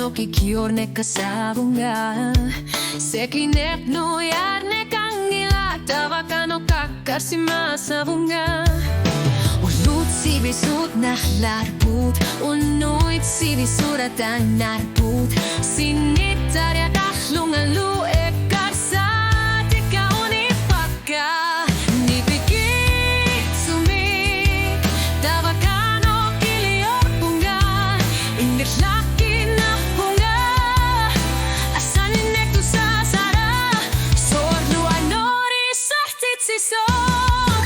no kikiorne kasabunga Sekinek no yarne kangila Tawaka no kakarsima sabunga Ullut sivisut nahlarbut Unnuit sivisut at ang narbut Sinitar ya kahlungan lu ekarsa Tika unipaka Nipikit sumi Tawaka no kilior bunga Inirlaki na bunga Asan inek tu sasara Sorlu anori sartit sisok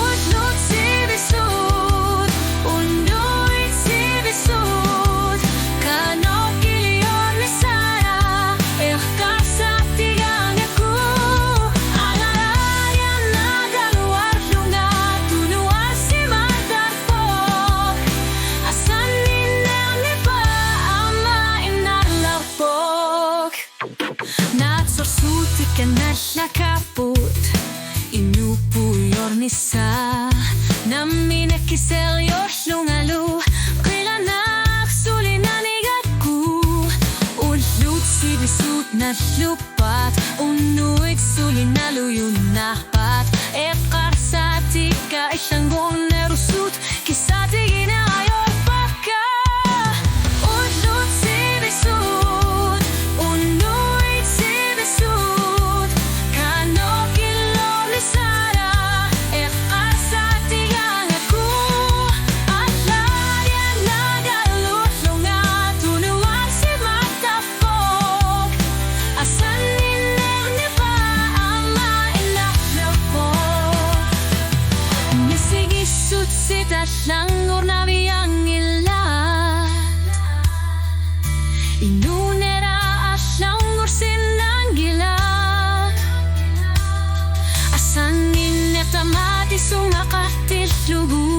Ullut sivisut Unnuit sivisut Kano kilior ni sara Ekarsa tigang aku Alararian nagaluar lunga Tunuan si matarpok Asan inek ni pa ama inarlapok Natsorsuti ka nahlakaput Inupuyor ni sa Naminek kiselyos lungalu Kailanak sulinanigat ko Ullut sivisut nahlupat Unnuit sulinaluyon napat Ekarsa tika isyanggon nerusut Kisati ginayor baka Ullut sivisut Unnuit sivisut Kano kilor ni sara Ekarsa tigang aku Alaryan nagalut lunga Tunuan si matapok Asan inek ni pa ama inahlapok Misigisut si tatlangor na biyang ilat Inunera aslangor sinang gilat Asan inek tamati sumakatil lubu